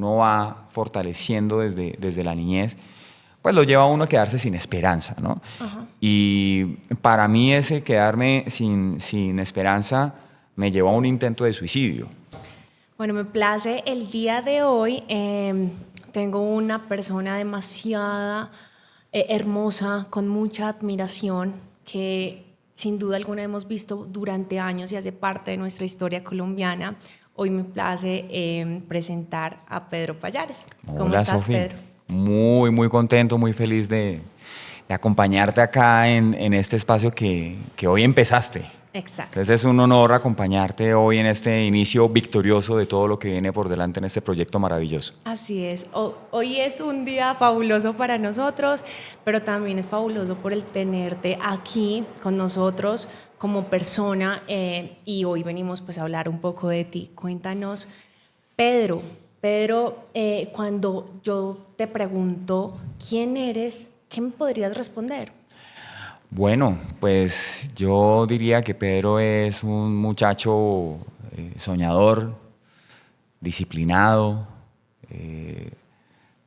uno va fortaleciendo desde la niñez, pues lo lleva a uno a quedarse sin esperanza, ¿no? Ajá. Y para mí ese quedarme sin esperanza me llevó a un intento de suicidio. Bueno, me place el día de hoy. Tengo una persona demasiada hermosa, con mucha admiración, que sin duda alguna hemos visto durante años y hace parte de nuestra historia colombiana. Hoy me place presentar a Pedro Pallares. ¿Cómo Hola, estás, Sofi. Pedro? Muy, muy contento, muy feliz de acompañarte acá en este espacio que hoy empezaste. Exacto. Entonces es un honor acompañarte hoy en este inicio victorioso de todo lo que viene por delante en este proyecto maravilloso. Así es. Hoy es un día fabuloso para nosotros, pero también es fabuloso por el tenerte aquí con nosotros como persona, y hoy venimos pues a hablar un poco de ti. Cuéntanos, Pedro. Pedro, cuando yo te pregunto quién eres, ¿qué me podrías responder? Bueno, pues yo diría que Pedro es un muchacho soñador, disciplinado,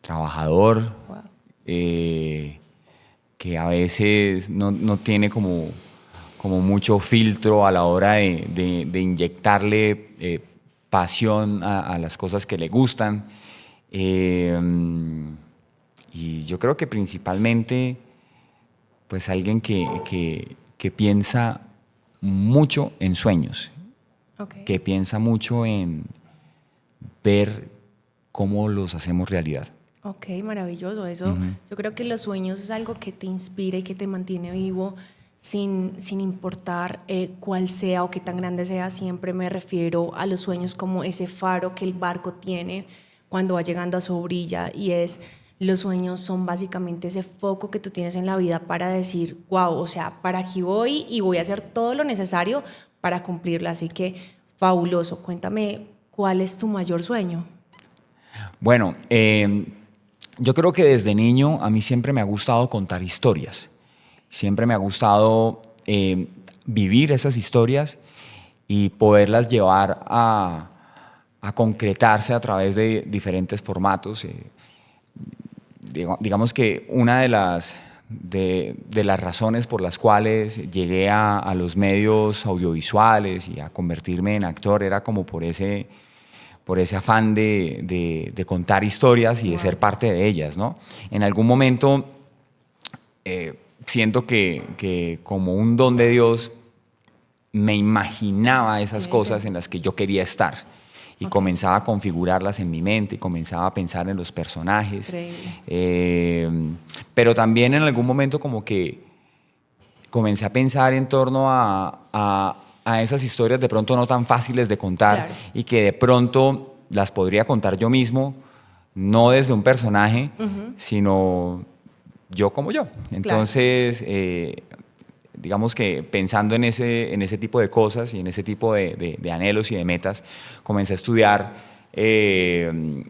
trabajador, Wow. eh, que a veces no tiene como mucho filtro a la hora de inyectarle pasión a las cosas que le gustan. Eh, y yo creo que principalmente, pues alguien que piensa mucho en sueños, Ok. que piensa mucho en ver cómo los hacemos realidad. Ok, maravilloso. Eso, yo creo que los sueños es algo que te inspira y que te mantiene vivo sin importar cuál sea o qué tan grande sea. Siempre me refiero a los sueños como ese faro que el barco tiene cuando va llegando a su orilla, y los sueños son básicamente ese foco que tú tienes en la vida para decir, wow, o sea, para aquí voy y voy a hacer todo lo necesario para cumplirla. Así que fabuloso. Cuéntame, ¿cuál es tu mayor sueño? Bueno, yo creo que desde niño a mí siempre me ha gustado contar historias. Siempre me ha gustado vivir esas historias y poderlas llevar a concretarse a través de diferentes formatos. Digamos que una de las razones por las cuales llegué a los medios audiovisuales y a convertirme en actor era como por ese afán de contar historias y de Wow. ser parte de ellas, ¿no? En algún momento siento que como un don de Dios me imaginaba Qué esas bello. cosas en las que yo quería estar y Ok, comenzaba a configurarlas en mi mente y comenzaba a pensar en los personajes. increíble. Pero también en algún momento como que comencé a pensar en torno a esas historias de pronto no tan fáciles de contar Claro, y que de pronto las podría contar yo mismo, no desde un personaje, sino yo como yo. claro. Entonces, digamos que pensando en ese tipo de cosas y en ese tipo de anhelos y de metas, comencé a estudiar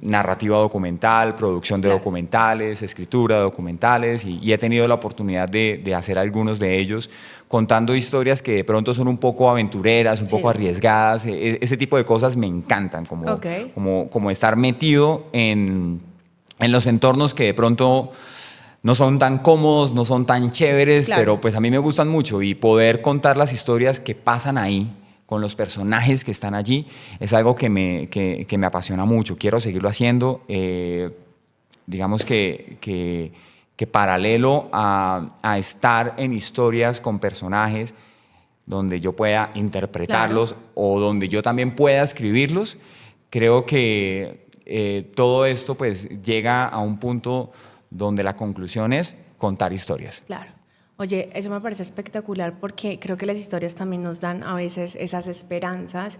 narrativa documental, producción de Claro. documentales, escritura de documentales y he tenido la oportunidad de hacer algunos de ellos contando historias que de pronto son un poco aventureras, un poco Sí. arriesgadas. Ese tipo de cosas me encantan, Ok. como estar metido en los entornos que de pronto no son tan cómodos, no son tan chéveres, Claro. pero pues a mí me gustan mucho y poder contar las historias que pasan ahí con los personajes que están allí es algo que me apasiona mucho. Quiero seguirlo haciendo. Digamos que paralelo a estar en historias con personajes donde yo pueda Claro. interpretarlos o donde yo también pueda escribirlos, creo que todo esto pues llega a un punto donde la conclusión es contar historias. Claro. Oye, eso me parece espectacular porque creo que las historias también nos dan a veces esas esperanzas,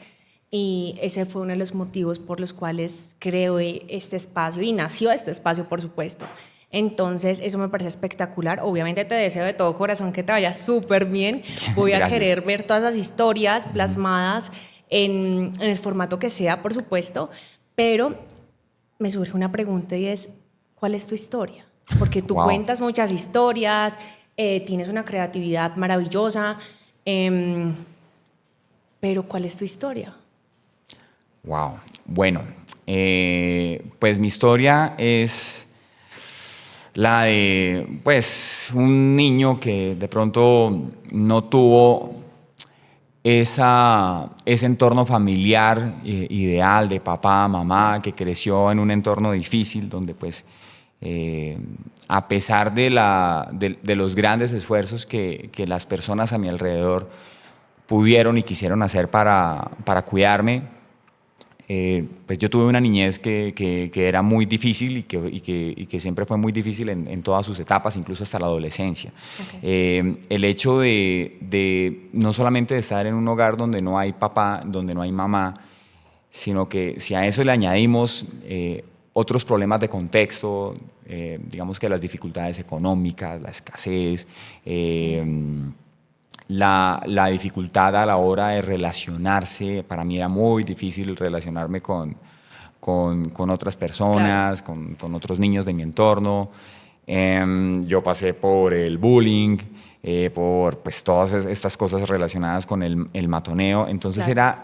y ese fue uno de los motivos por los cuales creé este espacio y nació este espacio, por supuesto. Entonces, eso me parece espectacular. Obviamente te deseo de todo corazón que te vaya súper bien. Voy a Gracias. querer ver todas las historias plasmadas en el formato que sea, por supuesto, pero me surge una pregunta y es, ¿cuál es tu historia? Porque tú Wow. cuentas muchas historias, tienes una creatividad maravillosa, em, pero ¿cuál es tu historia? Wow. Bueno, pues mi historia es la de pues un niño que de pronto no tuvo ese entorno familiar ideal de papá, mamá, que creció en un entorno difícil donde pues a pesar de los grandes esfuerzos que las personas a mi alrededor pudieron y quisieron hacer para cuidarme, pues yo tuve una niñez que era muy difícil y que siempre fue muy difícil en todas sus etapas, incluso hasta la adolescencia. Okay. El hecho de no solamente de estar en un hogar donde no hay papá, donde no hay mamá, sino que si a eso le añadimos otros problemas de contexto, digamos que las dificultades económicas, la escasez, la dificultad a la hora de relacionarse. Para mí era muy difícil relacionarme con otras personas, Claro. con otros niños de mi entorno. Yo pasé por el bullying, por pues, todas estas cosas relacionadas con el matoneo. Entonces Claro.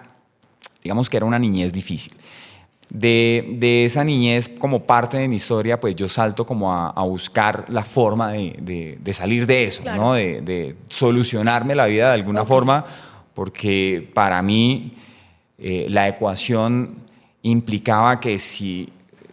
digamos que era una niñez difícil. De esa niñez, como parte de mi historia, pues yo salto como a buscar la forma de salir de eso, Claro. ¿no? De solucionarme la vida de alguna Okay. forma, porque para mí la ecuación implicaba que si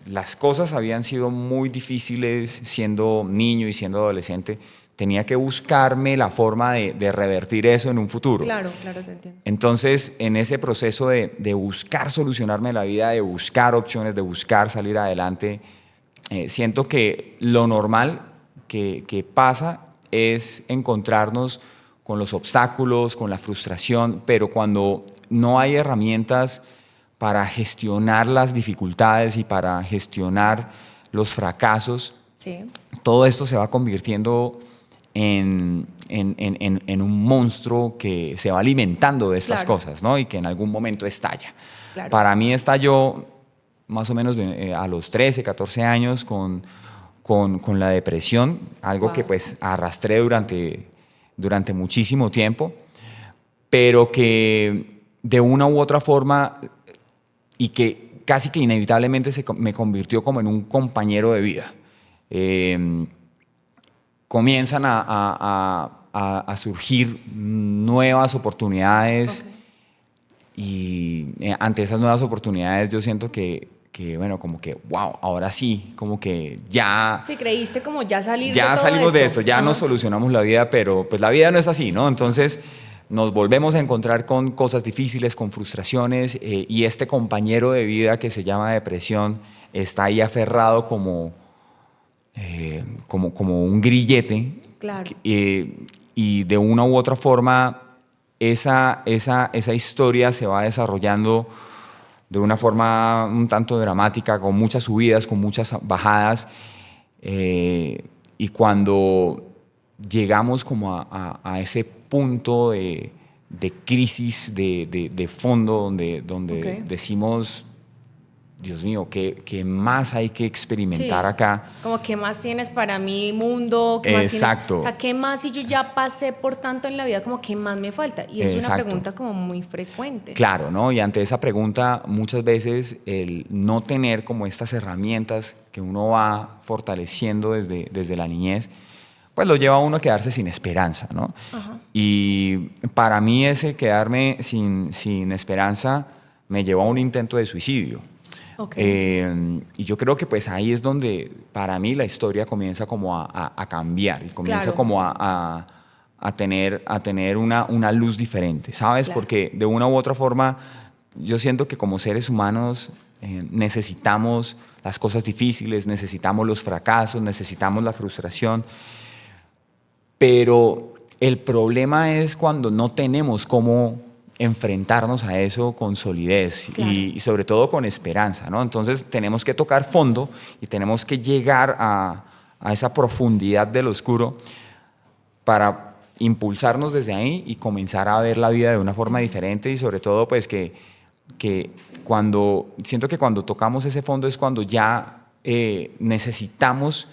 las cosas habían sido muy difíciles siendo niño y siendo adolescente, tenía que buscarme la forma de revertir eso en un futuro. Claro, claro, te entiendo. Entonces, en ese proceso de buscar solucionarme la vida, de buscar opciones, de buscar salir adelante, siento que lo normal que pasa es encontrarnos con los obstáculos, con la frustración, pero cuando no hay herramientas para gestionar las dificultades y para gestionar los fracasos, Sí. todo esto se va convirtiendo en un monstruo que se va alimentando de estas Claro. cosas, ¿no? Y que en algún momento estalla. Claro. Para mí estalló más o menos a los 13, 14 años con la depresión, algo que Wow. pues arrastré durante muchísimo tiempo, pero que de una u otra forma y que casi que inevitablemente me convirtió como en un compañero de vida. Comienzan a surgir nuevas oportunidades Okay. y ante esas nuevas oportunidades yo siento bueno, como que, wow, ahora sí, como que ya, Sí, creíste como ya salir de ya todo salimos de esto. esto, ya nos Ajá. solucionamos la vida, pero pues la vida no es así, ¿no? Entonces nos volvemos a encontrar con cosas difíciles, con frustraciones, y este compañero de vida que se llama depresión está ahí aferrado como un grillete, Claro. y de una u otra forma esa historia se va desarrollando de una forma un tanto dramática, con muchas subidas, con muchas bajadas, y cuando llegamos como a ese punto de crisis de fondo donde Okay. decimos, Dios mío, ¿qué más hay que experimentar Sí. acá? Como, ¿qué más tienes para mi mundo? ¿Qué más tienes? O Exacto, sea, ¿qué más si yo ya pasé por tanto en la vida? Como, ¿qué más me falta? Y es una exacto. pregunta como muy frecuente. Claro, ¿no? Y ante esa pregunta, muchas veces el no tener como estas herramientas que uno va fortaleciendo desde la niñez, pues lo lleva a uno a quedarse sin esperanza, ¿no? Ajá. Y para mí ese quedarme sin esperanza me llevó a un intento de suicidio. Ok. Y yo creo que pues ahí es donde para mí la historia comienza como a cambiar y comienza Claro, como a tener una luz diferente, ¿sabes? claro. Porque de una u otra forma yo siento que como seres humanos necesitamos las cosas difíciles, necesitamos los fracasos, necesitamos la frustración, pero el problema es cuando no tenemos cómo enfrentarnos a eso con solidez Claro. y sobre todo con esperanza, ¿no? Entonces tenemos que tocar fondo y tenemos que llegar a esa profundidad del oscuro para impulsarnos desde ahí y comenzar a ver la vida de una forma diferente y sobre todo pues que siento que cuando tocamos ese fondo es cuando ya necesitamos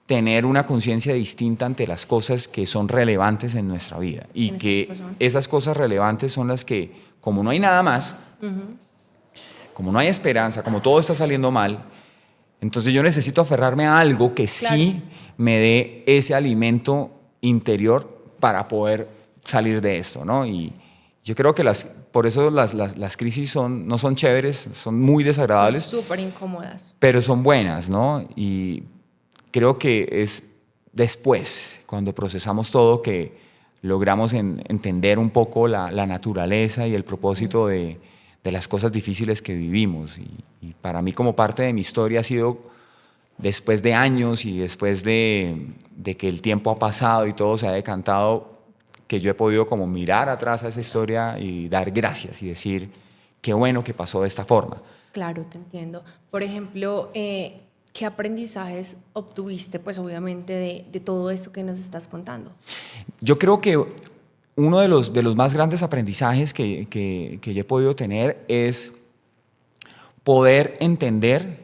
tener una conciencia distinta ante las cosas que son relevantes en nuestra vida y Tienes que razón. esas cosas relevantes son las que, como no hay nada más, como no hay esperanza, como todo está saliendo mal, entonces yo necesito aferrarme a algo que sí me dé ese alimento interior para poder salir de esto, ¿no? Y yo creo que por eso las crisis no son chéveres, son muy desagradables. Son súper incómodas. Pero son buenas, ¿no? Y creo que es después, cuando procesamos todo, que logramos entender un poco la naturaleza y el propósito de las cosas difíciles que vivimos. Y para mí, como parte de mi historia, ha sido después de años y después de que el tiempo ha pasado y todo se ha decantado, que yo he podido como mirar atrás a esa historia y dar gracias y decir, qué bueno que pasó de esta forma. Claro, te entiendo. Por ejemplo, ¿qué aprendizajes obtuviste, pues obviamente, de todo esto que nos estás contando? Yo creo que uno de los más grandes aprendizajes que yo he podido tener es poder entender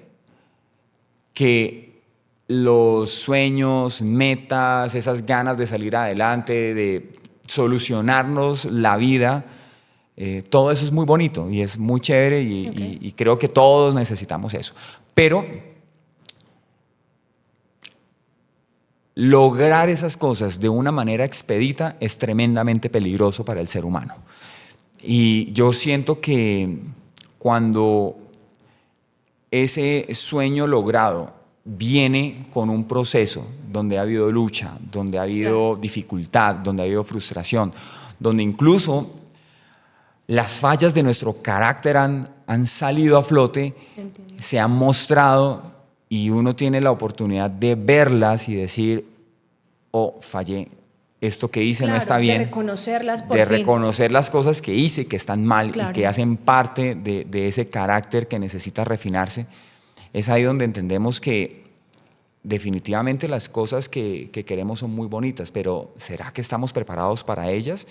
que los sueños, metas, esas ganas de salir adelante, de solucionarnos la vida, todo eso es muy bonito y es muy chévere y creo que todos necesitamos eso. Pero lograr esas cosas de una manera expedita es tremendamente peligroso para el ser humano. Y yo siento que cuando ese sueño logrado viene con un proceso donde ha habido lucha, donde ha habido dificultad, donde ha habido frustración, donde incluso las fallas de nuestro carácter han salido a flote, se han mostrado y uno tiene la oportunidad de verlas y decir, oh, fallé, esto que hice no está bien. De reconocerlas por fin. De reconocer las cosas que hice que están mal y que hacen parte de ese carácter que necesita refinarse. Es ahí donde entendemos que definitivamente las cosas que queremos son muy bonitas, pero ¿será que estamos preparados para ellas?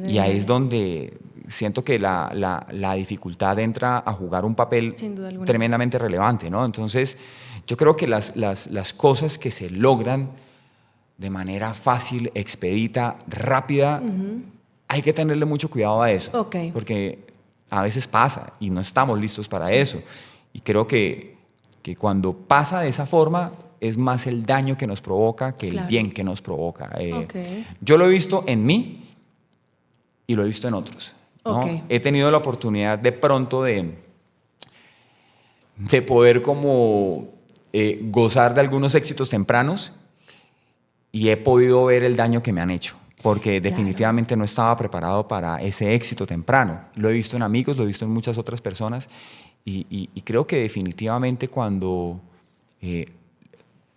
Y ahí es donde siento que la dificultad entra a jugar un papel tremendamente relevante, ¿no? Entonces, yo creo que las cosas que se logran de manera fácil, expedita, rápida, hay que tenerle mucho cuidado a eso, porque a veces pasa y no estamos listos para eso. Y creo que cuando pasa de esa forma es más el daño que nos provoca que el bien que nos provoca. Yo lo he visto en mí y lo he visto en otros, ¿no? He tenido la oportunidad de pronto de poder como gozar de algunos éxitos tempranos y he podido ver el daño que me han hecho, porque definitivamente no estaba preparado para ese éxito temprano. Lo he visto en amigos, lo he visto en muchas otras personas y creo que definitivamente cuando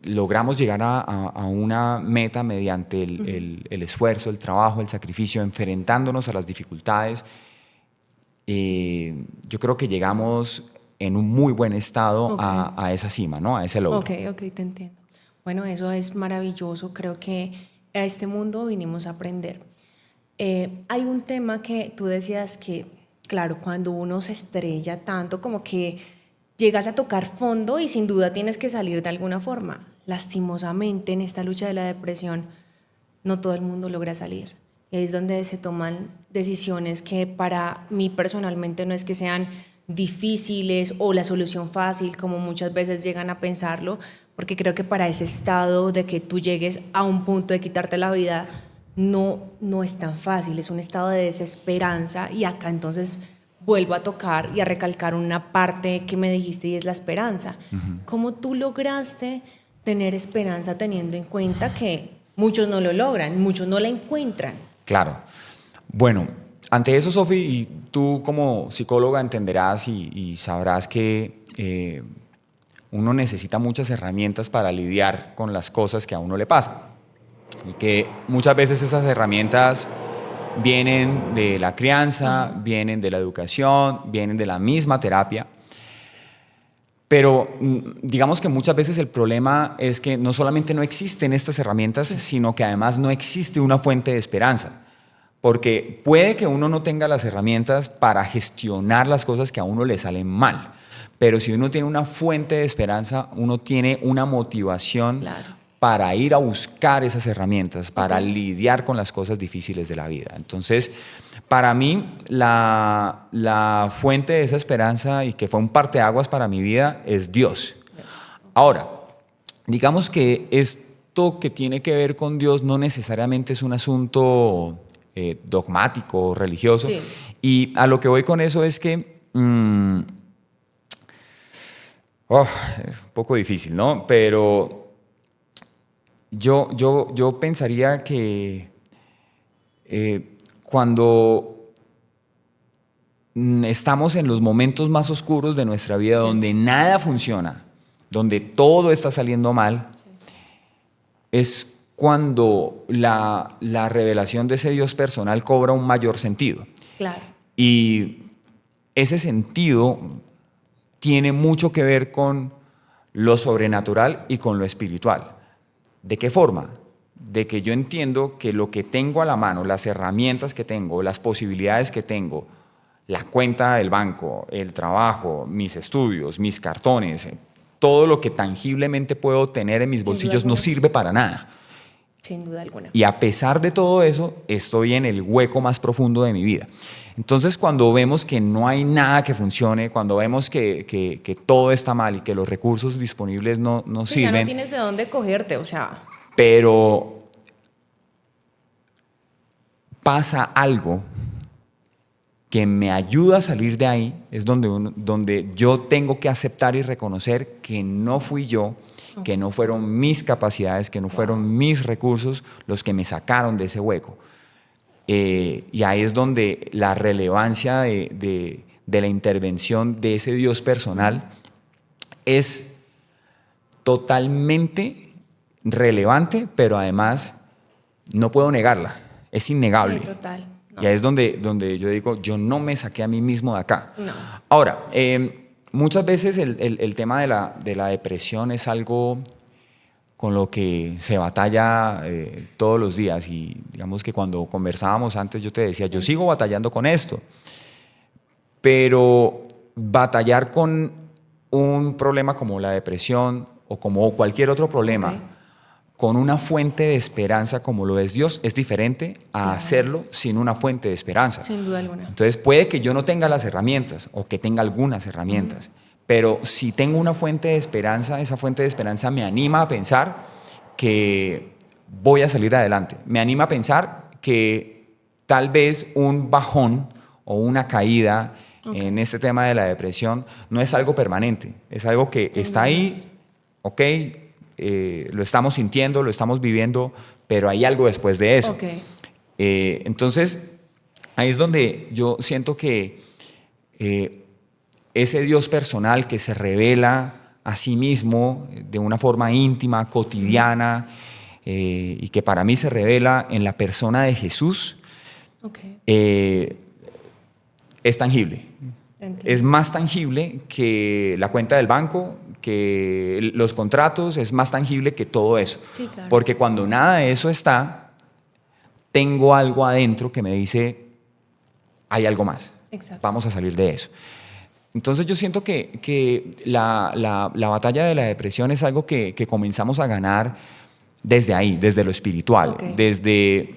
logramos llegar a una meta mediante el esfuerzo, el trabajo, el sacrificio, enfrentándonos a las dificultades, yo creo que llegamos en un muy buen estado a esa cima, ¿no? A ese logro. Ok, te entiendo. Bueno, eso es maravilloso. Creo que a este mundo vinimos a aprender. Hay un tema que tú decías que, claro, cuando uno se estrella tanto, como que llegas a tocar fondo y sin duda tienes que salir de alguna forma. Lastimosamente, en esta lucha de la depresión, no todo el mundo logra salir. Y ahí es donde se toman decisiones que para mí personalmente no es que sean difíciles o la solución fácil, como muchas veces llegan a pensarlo, porque creo que para ese estado de que tú llegues a un punto de quitarte la vida, no es tan fácil, es un estado de desesperanza. Y acá entonces vuelvo a tocar y a recalcar una parte que me dijiste y es la esperanza. ¿Cómo tú lograste tener esperanza teniendo en cuenta que muchos no lo logran, muchos no la encuentran? Claro. Bueno, ante eso, Sofi, y tú como psicóloga entenderás y sabrás que uno necesita muchas herramientas para lidiar con las cosas que a uno le pasan. Y que muchas veces esas herramientas vienen de la crianza, vienen de la educación, vienen de la misma terapia. Pero digamos que muchas veces el problema es que no solamente no existen estas herramientas, sino que además no existe una fuente de esperanza. Porque puede que uno no tenga las herramientas para gestionar las cosas que a uno le salen mal. Pero si uno tiene una fuente de esperanza, uno tiene una motivación para ir a buscar esas herramientas, para lidiar con las cosas difíciles de la vida. Entonces, para mí, la fuente de esa esperanza y que fue un parteaguas para mi vida es Dios. Ahora, digamos que esto que tiene que ver con Dios no necesariamente es un asunto dogmático o religioso. Sí. Y a lo que voy con eso es que un poco difícil, ¿no? Pero yo pensaría que cuando estamos en los momentos más oscuros de nuestra vida, Sí. donde nada funciona, donde todo está saliendo mal, Sí. es cuando la revelación de ese Dios personal cobra un mayor sentido. Claro. Y ese sentido tiene mucho que ver con lo sobrenatural y con lo espiritual. ¿De qué forma? De que yo entiendo que lo que tengo a la mano, las herramientas que tengo, las posibilidades que tengo, la cuenta del banco, el trabajo, mis estudios, mis cartones, todo lo que tangiblemente puedo tener en mis bolsillos no sirve para nada. Sin duda alguna. Y a pesar de todo eso, estoy en el hueco más profundo de mi vida. Entonces, cuando vemos que no hay nada que funcione, cuando vemos que todo está mal y que los recursos disponibles no Sí, sirven, ya no tienes de dónde cogerte, o sea. pero pasa algo que me ayuda a salir de ahí, es donde yo tengo que aceptar y reconocer que no fui yo, que no fueron mis capacidades, que no fueron mis recursos los que me sacaron de ese hueco. Y ahí es donde la relevancia de la intervención de ese Dios personal es totalmente relevante, pero además no puedo negarla, es innegable. Sí, total. No. Y ahí es donde yo digo, yo no me saqué a mí mismo de acá. No. Ahora, muchas veces el tema de la depresión es algo con lo que se batalla todos los días. Y digamos que cuando conversábamos antes yo te decía, yo sigo batallando con esto. Pero batallar con un problema como la depresión o como cualquier otro problema, Ok. con una fuente de esperanza como lo es Dios, es diferente a hacerlo sin una fuente de esperanza. Sin duda alguna. Entonces puede que yo no tenga las herramientas o que tenga algunas herramientas, pero si tengo una fuente de esperanza, esa fuente de esperanza me anima a pensar que voy a salir adelante. Me anima a pensar que tal vez un bajón o una caída en este tema de la depresión no es algo permanente, es algo que está ahí, ok, lo estamos sintiendo, lo estamos viviendo, pero hay algo después de eso. Ok. Entonces, ahí es donde yo siento que ese Dios personal que se revela a sí mismo de una forma íntima, cotidiana, y que para mí se revela en la persona de Jesús, Ok. es tangible. Entiendo. Es más tangible que la cuenta del banco, que los contratos, es más tangible que todo eso. Sí, claro. Porque cuando nada de eso está, tengo algo adentro que me dice, hay algo más. Exacto. Vamos a salir de eso. Entonces yo siento que la batalla de la depresión es algo que comenzamos a ganar desde ahí, desde lo espiritual, Ok. desde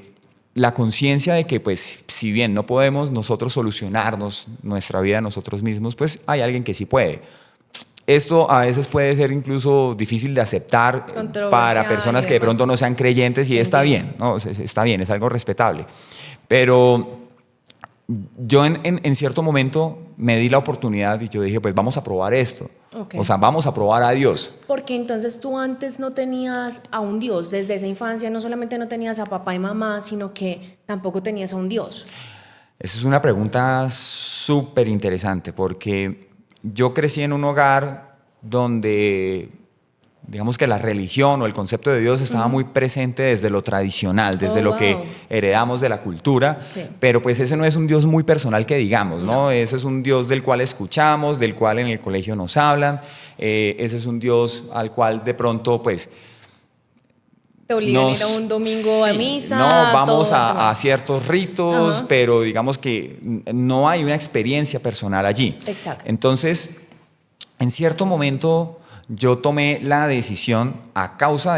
la conciencia de que, pues, si bien no podemos nosotros solucionarnos nuestra vida nosotros mismos, pues hay alguien que sí puede. Esto a veces puede ser incluso difícil de aceptar Controversial para personas y que de demás. pronto no sean creyentes y está Entiendo. bien, ¿no? Está bien, es algo respetable. Pero yo en cierto momento me di la oportunidad y yo dije, pues vamos a probar esto. Ok. O sea, vamos a probar a Dios. Porque entonces tú antes no tenías a un Dios, desde esa infancia no solamente no tenías a papá y mamá, sino que tampoco tenías a un Dios. Esa es una pregunta súper interesante porque yo crecí en un hogar donde, digamos que la religión o el concepto de Dios estaba muy presente desde lo tradicional, desde Oh, lo que wow. heredamos de la cultura, Sí. pero pues ese no es un Dios muy personal que digamos, ¿no? Ese es un Dios del cual escuchamos, del cual en el colegio nos hablan, ese es un Dios al cual de pronto pues Te obligan a ir a un domingo a sí, misa. no, vamos todo el tema. a ciertos ritos, Ajá. pero digamos que no hay una experiencia personal allí. Exacto. Entonces, en cierto momento yo tomé la decisión a causa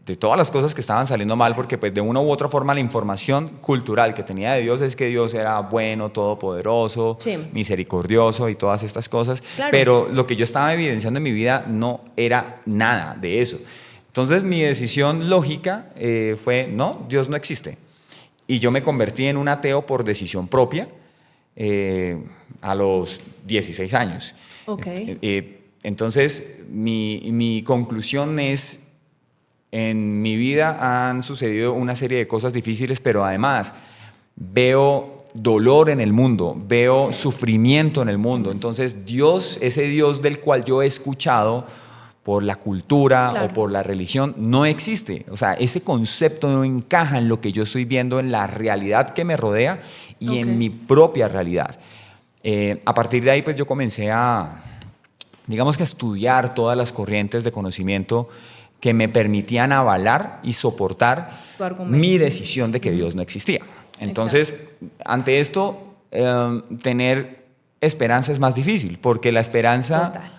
de todas las cosas que estaban saliendo mal, porque pues de una u otra forma la información cultural que tenía de Dios es que Dios era bueno, todopoderoso, Sí. misericordioso y todas estas cosas, Claro. pero lo que yo estaba evidenciando en mi vida no era nada de eso. Entonces mi decisión lógica fue, no, Dios no existe. Y yo me convertí en un ateo por decisión propia a los 16 años. Ok. Entonces mi conclusión es, en mi vida han sucedido una serie de cosas difíciles, pero además veo dolor en el mundo, veo sufrimiento en el mundo. Entonces Dios, ese Dios del cual yo he escuchado por la cultura Claro. o por la religión, no existe. O sea, ese concepto no encaja en lo que yo estoy viendo, en la realidad que me rodea y en mi propia realidad. A partir de ahí, pues yo comencé digamos que a estudiar todas las corrientes de conocimiento que me permitían avalar y soportar Tu argumento. mi decisión de que Dios no existía. Entonces, ante esto, tener esperanza es más difícil, porque la esperanza Total.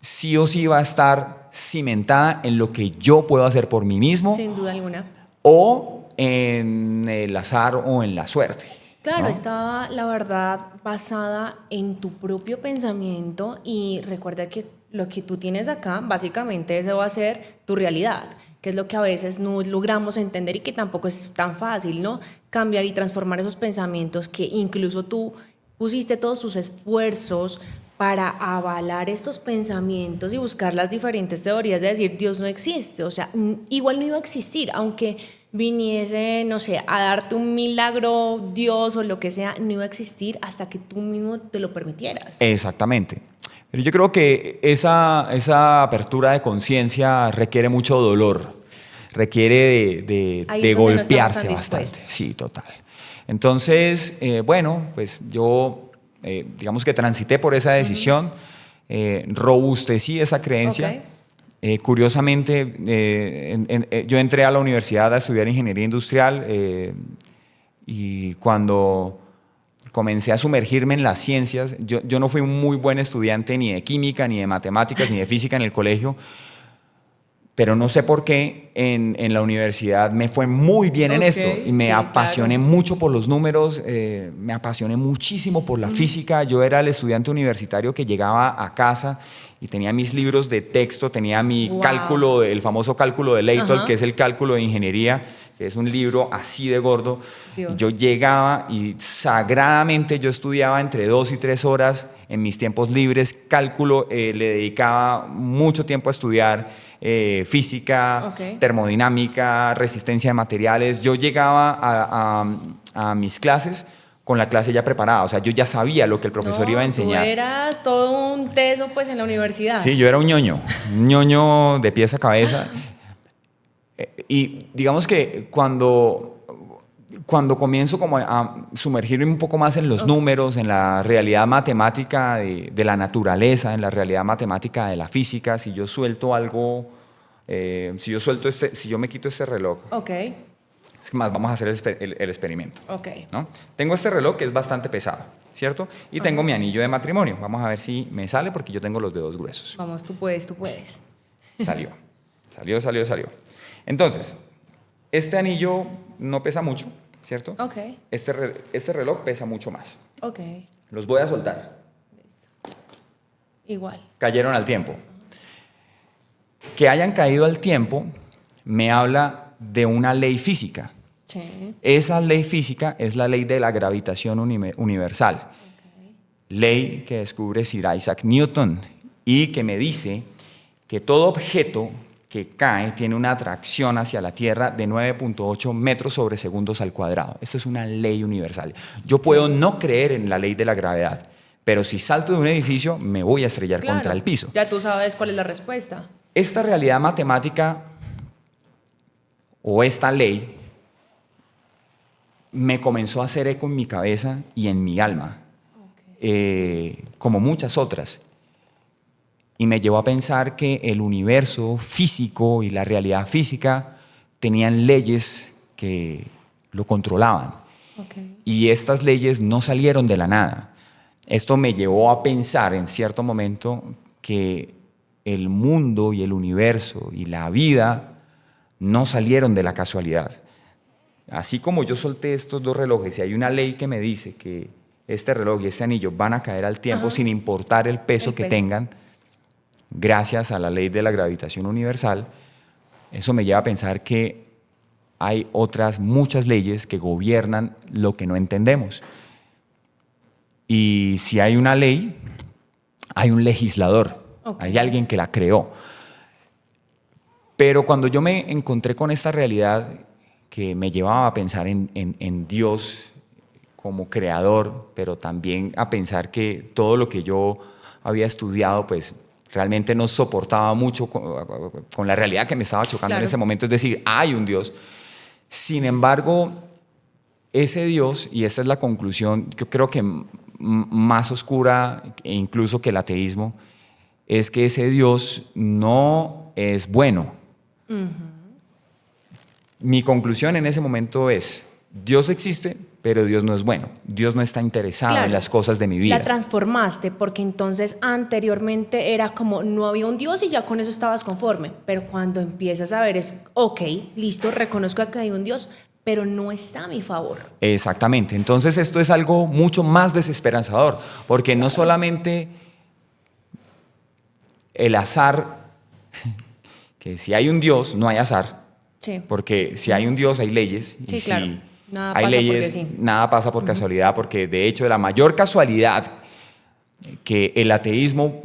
sí o sí va a estar cimentada en lo que yo puedo hacer por mí mismo Sin duda alguna. o en el azar o en la suerte. Claro, ¿no? estaba, la verdad, basada en tu propio pensamiento y recuerda que lo que tú tienes acá, básicamente eso va a ser tu realidad, que es lo que a veces no logramos entender y que tampoco es tan fácil, ¿no? Cambiar y transformar esos pensamientos que incluso tú pusiste todos tus esfuerzos para avalar estos pensamientos y buscar las diferentes teorías de decir Dios no existe, o sea, igual no iba a existir, aunque viniese, no sé, a darte un milagro Dios o lo que sea, no iba a existir hasta que tú mismo te lo permitieras. Exactamente. Pero yo creo que esa apertura de conciencia requiere mucho dolor, requiere Ahí de es donde no estamos golpearse tan bastante. dispuestos. Sí, total. Entonces, bueno, pues yo, digamos que transité por esa decisión, robustecí esa creencia. Ok. Curiosamente, yo entré a la universidad a estudiar ingeniería industrial y cuando comencé a sumergirme en las ciencias, yo no fui un muy buen estudiante ni de química, ni de matemáticas, ni de física en el colegio, pero no sé por qué en la universidad me fue muy bien en Ok, esto y me sí, apasioné claro. mucho por los números, me apasioné muchísimo por la física. Yo era el estudiante universitario que llegaba a casa y tenía mis libros de texto, tenía mi Wow. cálculo, el famoso cálculo de Leitol, Ajá. que es el cálculo de ingeniería, que es un libro así de gordo. Dios. Yo llegaba y sagradamente yo estudiaba entre 2 y 3 horas en mis tiempos libres, cálculo, le dedicaba mucho tiempo a estudiar física, Ok. termodinámica, resistencia de materiales. Yo llegaba a mis clases con la clase ya preparada, o sea, yo ya sabía lo que el profesor iba a Tú enseñar. eras todo un teso pues en la universidad. Sí, yo era un ñoño de pies a cabeza. Y digamos que cuando comienzo como a sumergirme un poco más en los números, en la realidad matemática de la naturaleza, en la realidad matemática de la física, si yo suelto algo, si yo me quito este reloj, Ok, es más, vamos a hacer el experimento, ok. ¿no? Tengo este reloj que es bastante pesado, ¿cierto? Y tengo mi anillo de matrimonio. Vamos a ver si me sale porque yo tengo los dedos gruesos. Vamos, tú puedes, tú puedes. Salió. Entonces, este anillo no pesa mucho, ¿cierto? Ok, Este reloj pesa mucho más. ok. Los voy a soltar. Igual. Cayeron al tiempo. Que hayan caído al tiempo me habla de una ley física. Sí. Esa ley física es la ley de la gravitación universal. Ley que descubre Sir Isaac Newton y que me dice que todo objeto que cae tiene una atracción hacia la Tierra de 9.8 metros sobre segundos al cuadrado. Esto es una ley universal. Yo puedo no creer en la ley de la gravedad, pero si salto de un edificio me voy a estrellar Claro, contra el piso. ya tú sabes cuál es la respuesta. Esta realidad matemática o esta ley me comenzó a hacer eco en mi cabeza y en mi alma, como muchas otras. Y me llevó a pensar que el universo físico y la realidad física tenían leyes que lo controlaban. Ok. Y estas leyes no salieron de la nada. Esto me llevó a pensar en cierto momento que el mundo y el universo y la vida no salieron de la casualidad. Así como yo solté estos 2 relojes y hay una ley que me dice que este reloj y este anillo van a caer al tiempo sin importar el peso que tengan, gracias a la ley de la gravitación universal, eso me lleva a pensar que hay otras muchas leyes que gobiernan lo que no entendemos. Y si hay una ley, hay un legislador, hay alguien que la creó. Pero cuando yo me encontré con esta realidad que me llevaba a pensar en Dios como creador, pero también a pensar que todo lo que yo había estudiado, pues realmente no soportaba mucho con la realidad que me estaba chocando en ese momento, es decir, hay un Dios. Sin embargo, ese Dios, y esta es la conclusión, yo creo que más oscura e incluso que el ateísmo, es que ese Dios no es bueno. Mi conclusión en ese momento es, Dios existe, pero Dios no es bueno. Dios no está interesado en las cosas de mi vida. La transformaste porque entonces anteriormente era como no había un Dios y ya con eso estabas conforme. Pero cuando empiezas a ver es, ok, listo, reconozco que hay un Dios, pero no está a mi favor. Exactamente. Entonces esto es algo mucho más desesperanzador, porque no solamente el azar, que si hay un Dios no hay azar, porque si hay un Dios hay leyes, y si hay leyes nada pasa por casualidad, porque de hecho la mayor casualidad que el ateísmo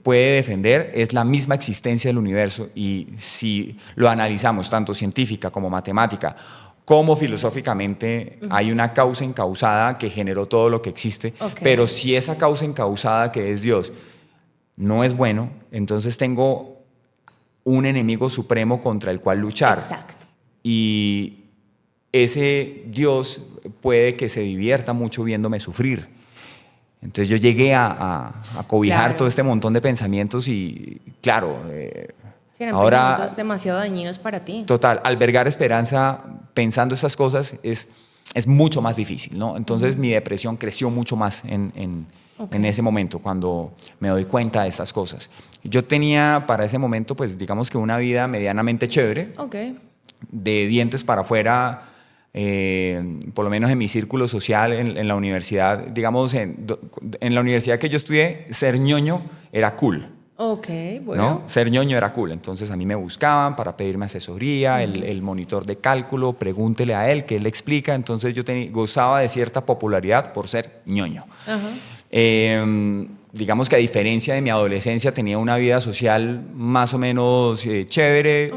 puede defender es la misma existencia del universo, y si lo analizamos tanto científica como matemática como filosóficamente, hay una causa encausada que generó todo lo que existe, pero si esa causa encausada que es Dios no es bueno, entonces tengo un enemigo supremo contra el cual luchar. Exacto. Y ese Dios puede que se divierta mucho viéndome sufrir. Entonces yo llegué a cobijar todo este montón de pensamientos y claro, eran pensamientos demasiado dañinos para ti. Total, albergar esperanza pensando esas cosas es mucho más difícil, ¿no? Entonces mi depresión creció mucho más en ese momento, cuando me doy cuenta de estas cosas. Yo tenía para ese momento, pues digamos que una vida medianamente chévere, de dientes para afuera, por lo menos en mi círculo social, en la universidad, digamos, en la universidad que yo estudié, ser ñoño era cool. Bueno. ¿No? Ser ñoño era cool, entonces a mí me buscaban para pedirme asesoría, el monitor de cálculo, pregúntele a él, que él le explica, entonces yo gozaba de cierta popularidad por ser ñoño. Digamos que a diferencia de mi adolescencia tenía una vida social más o menos chévere,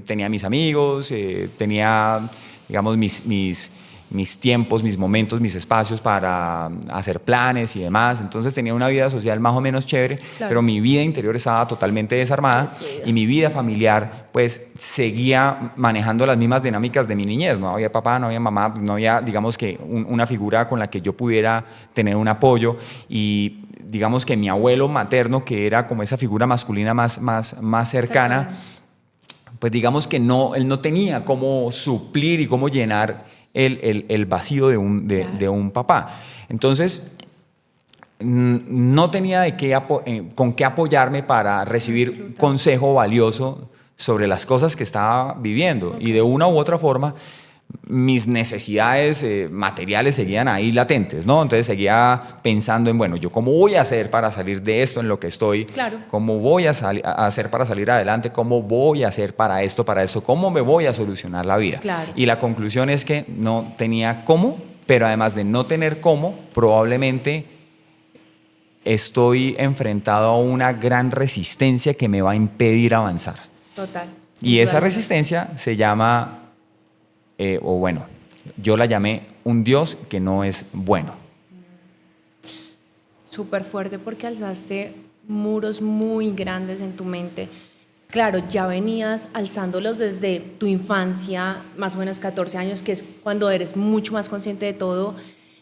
tenía mis amigos, tenía, digamos, mis tiempos, mis momentos, mis espacios para hacer planes y demás. Entonces tenía una vida social más o menos chévere, pero mi vida interior estaba totalmente desarmada y mi vida familiar pues seguía manejando las mismas dinámicas de mi niñez. No había papá, no había mamá, no había, digamos que una figura con la que yo pudiera tener un apoyo, y digamos que mi abuelo materno, que era como esa figura masculina más cercana, pues digamos que él no tenía cómo suplir y cómo llenar el vacío de un papá. Entonces, no tenía con qué apoyarme para recibir consejo valioso sobre las cosas que estaba viviendo. Y de una u otra forma, mis necesidades materiales seguían ahí latentes, ¿no? Entonces seguía pensando en, bueno, ¿yo cómo voy a hacer para salir de esto en lo que estoy? ¿Cómo voy a hacer para salir adelante? ¿Cómo voy a hacer para esto, para eso? ¿Cómo me voy a solucionar la vida? Y la conclusión es que no tenía cómo, pero además de no tener cómo, probablemente estoy enfrentado a una gran resistencia que me va a impedir avanzar. Total. Y esa resistencia se llama... o bueno, yo la llamé un Dios que no es bueno. Súper fuerte, porque alzaste muros muy grandes en tu mente. Claro, ya venías alzándolos desde tu infancia, más o menos 14 años, que es cuando eres mucho más consciente de todo,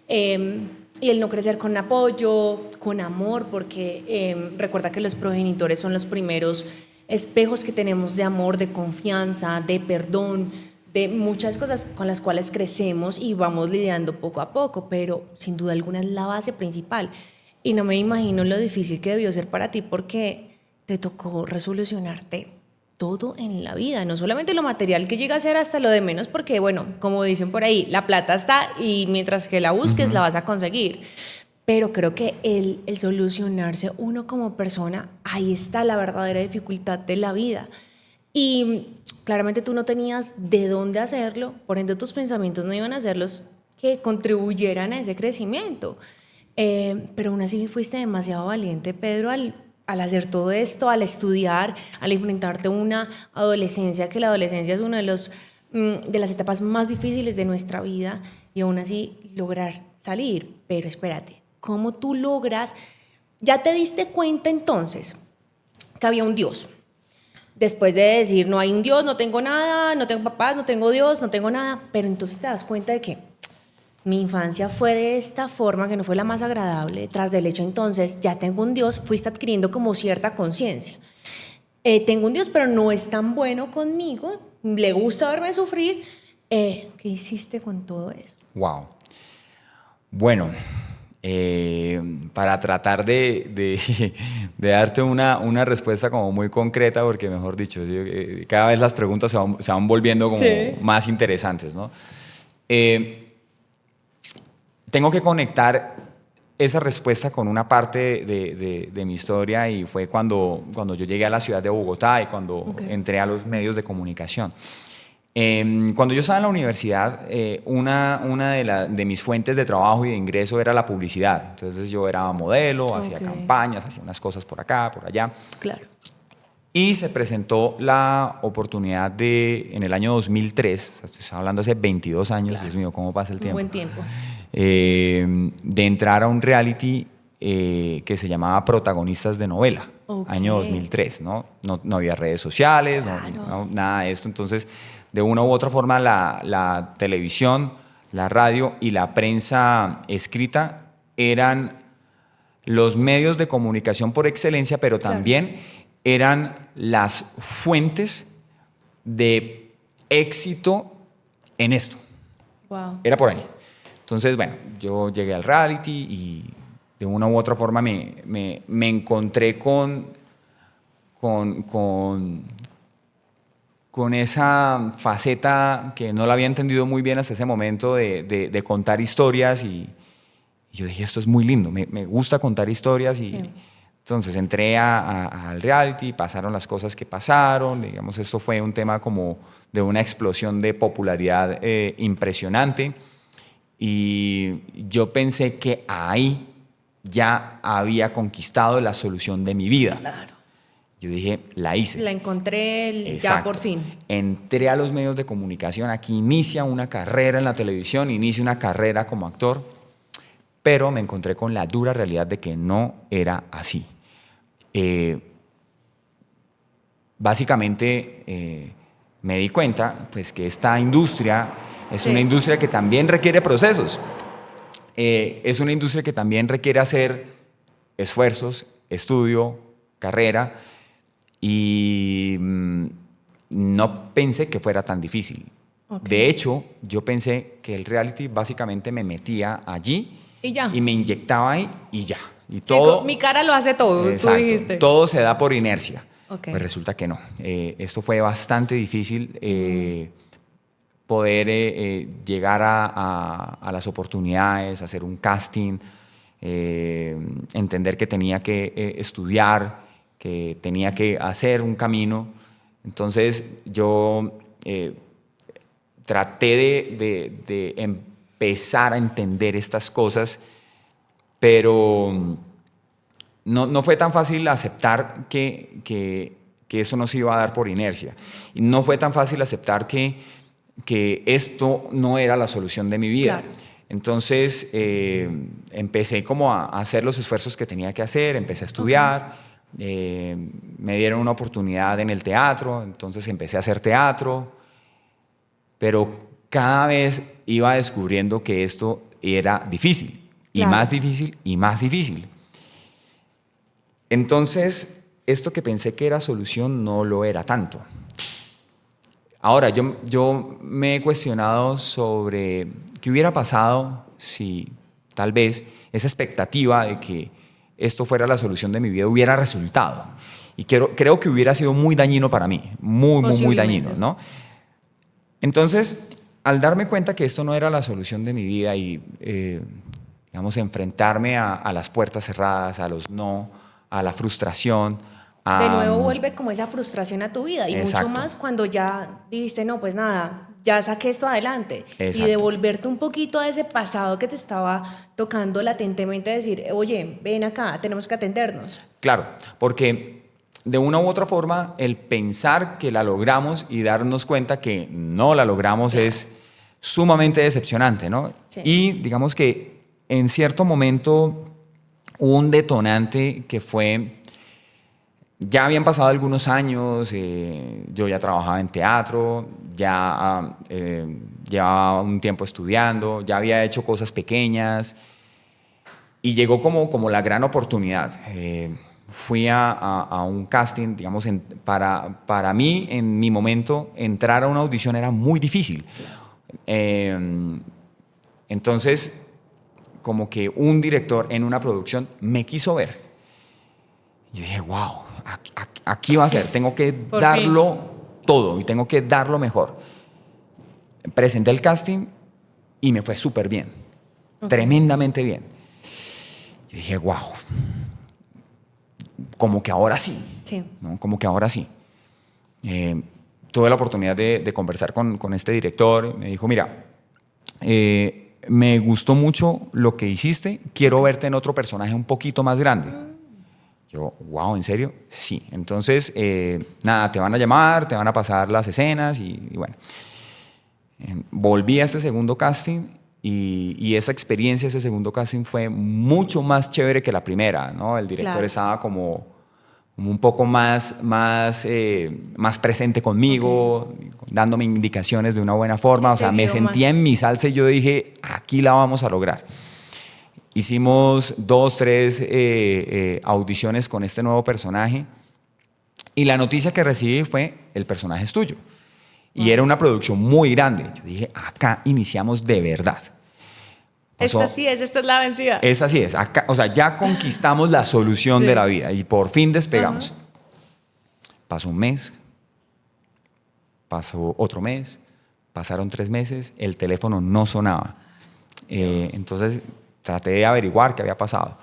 y el no crecer con apoyo, con amor, porque recuerda que los progenitores son los primeros espejos que tenemos de amor, de confianza, de perdón, de muchas cosas con las cuales crecemos y vamos lidiando poco a poco, pero sin duda alguna es la base principal. Y no me imagino lo difícil que debió ser para ti, porque te tocó resolucionarte todo en la vida, no solamente lo material, que llega a ser hasta lo de menos, porque bueno, como dicen por ahí, la plata está y mientras que la busques la vas a conseguir. Pero creo que el solucionarse uno como persona, ahí está la verdadera dificultad de la vida. Y claramente tú no tenías de dónde hacerlo, por ende tus pensamientos no iban a ser los que contribuyeran a ese crecimiento. Pero aún así fuiste demasiado valiente, Pedro, al hacer todo esto, al estudiar, al enfrentarte a una adolescencia, que la adolescencia es una de las etapas más difíciles de nuestra vida, y aún así lograr salir. Pero espérate, ¿cómo tú logras? ¿Ya te diste cuenta entonces que había un Dios? Después de decir, no hay un Dios, no tengo nada, no tengo papás, no tengo Dios, no tengo nada, pero entonces te das cuenta de que mi infancia fue de esta forma, que no fue la más agradable. Tras del hecho, entonces, ya tengo un Dios, fuiste adquiriendo como cierta conciencia. Tengo un Dios, pero no es tan bueno conmigo, le gusta verme sufrir. ¿Qué hiciste con todo eso? Wow. Bueno, para tratar de darte una respuesta como muy concreta, porque mejor dicho, cada vez las preguntas se van volviendo como más interesantes, ¿no? Tengo que conectar esa respuesta con una parte de mi historia, y fue cuando yo llegué a la ciudad de Bogotá y cuando entré a los medios de comunicación. Cuando yo estaba en la universidad, una de mis fuentes de trabajo y de ingreso era la publicidad. Entonces yo era modelo, hacía campañas, hacía unas cosas por acá, por allá. Claro. Y se presentó la oportunidad en el año 2003, o sea, estoy hablando hace 22 años, claro. Dios mío, ¿cómo pasa el tiempo? Un buen tiempo. De entrar a un reality que se llamaba Protagonistas de Novela, año 2003, ¿no? No había redes sociales, claro. Nada de esto. Entonces, de una u otra forma, la televisión, la radio y la prensa escrita eran los medios de comunicación por excelencia, pero también claro. eran las fuentes de éxito en esto. Wow. Era por ahí. Entonces, bueno, yo llegué al reality y de una u otra forma me encontré con esa faceta que no la había entendido muy bien hasta ese momento de contar historias, y yo dije, esto es muy lindo, me gusta contar historias, y sí. Entonces entré al reality, pasaron las cosas que pasaron, digamos, esto fue un tema como de una explosión de popularidad impresionante. Y yo pensé que ahí ya había conquistado la solución de mi vida. Claro. Yo dije, la hice. La encontré ya por fin. Entré a los medios de comunicación, aquí inicia una carrera en la televisión, inicia una carrera como actor, pero me encontré con la dura realidad de que no era así. Básicamente me di cuenta pues, que esta industria es una industria que también requiere procesos. Es una industria que también requiere hacer esfuerzos, estudio, carrera, y no pensé que fuera tan difícil. De hecho, yo pensé que el reality básicamente me metía allí y me inyectaba ahí y ya. Y todo, sí, mi cara lo hace todo, exacto, tú dijiste. Todo se da por inercia. Pues resulta que no. Esto fue bastante difícil. Poder llegar a las oportunidades, hacer un casting, entender que tenía que estudiar, que tenía que hacer un camino. Entonces yo traté de empezar a entender estas cosas, pero no fue tan fácil aceptar que eso no se iba a dar por inercia. Y no fue tan fácil aceptar que esto no era la solución de mi vida. Claro. Entonces empecé como a hacer los esfuerzos que tenía que hacer, empecé a estudiar, me dieron una oportunidad en el teatro, entonces empecé a hacer teatro, pero cada vez iba descubriendo que esto era difícil, claro. Y más difícil, y más difícil. Entonces, esto que pensé que era solución no lo era tanto. Ahora, yo me he cuestionado sobre qué hubiera pasado si tal vez esa expectativa de que esto fuera la solución de mi vida hubiera resultado. Y creo que hubiera sido muy dañino para mí, muy dañino, ¿no? Entonces, al darme cuenta que esto no era la solución de mi vida y, digamos, enfrentarme a las puertas cerradas, a los no, a la frustración. De nuevo vuelve como esa frustración a tu vida y exacto. mucho más cuando ya dijiste, no, pues nada, ya saqué esto adelante. Exacto. Y devolverte un poquito a ese pasado que te estaba tocando latentemente, decir, oye, ven acá, tenemos que atendernos. Claro, porque de una u otra forma el pensar que la logramos y darnos cuenta que no la logramos es sumamente decepcionante, ¿no? Sí. Y digamos que en cierto momento hubo un detonante que fue, ya habían pasado algunos años, yo ya trabajaba en teatro, ya llevaba un tiempo estudiando, ya había hecho cosas pequeñas y llegó como la gran oportunidad. Fui a un casting, digamos, para mí, en mi momento, entrar a una audición era muy difícil. Entonces, como que un director en una producción me quiso ver. Yo dije, wow, aquí va a ser, tengo que darlo todo y tengo que dar lo mejor. Presenté el casting y me fue súper bien, tremendamente bien. Yo dije, wow, como que ahora sí, ¿no? Como que ahora sí. Tuve la oportunidad de conversar con este director. Me dijo, mira, me gustó mucho lo que hiciste, quiero verte en otro personaje un poquito más grande. Yo, wow, ¿en serio? Sí. Entonces, nada, te van a llamar, te van a pasar las escenas y bueno. Volví a este segundo casting y esa experiencia, ese segundo casting fue mucho más chévere que la primera, ¿no? El director estaba como un poco más presente conmigo, dándome indicaciones de una buena forma. O sea, me sentía en mi salsa y yo dije, aquí la vamos a lograr. Hicimos 2, 3 audiciones con este nuevo personaje y la noticia que recibí fue, el personaje es tuyo. Y era una producción muy grande. Yo dije, acá iniciamos de verdad. Esta sí es, esta es la vencida. Esta sí es. Acá, o sea, ya conquistamos la solución de la vida y por fin despegamos. Pasó un mes, pasó otro mes, pasaron 3 meses, el teléfono no sonaba. Entonces traté de averiguar qué había pasado.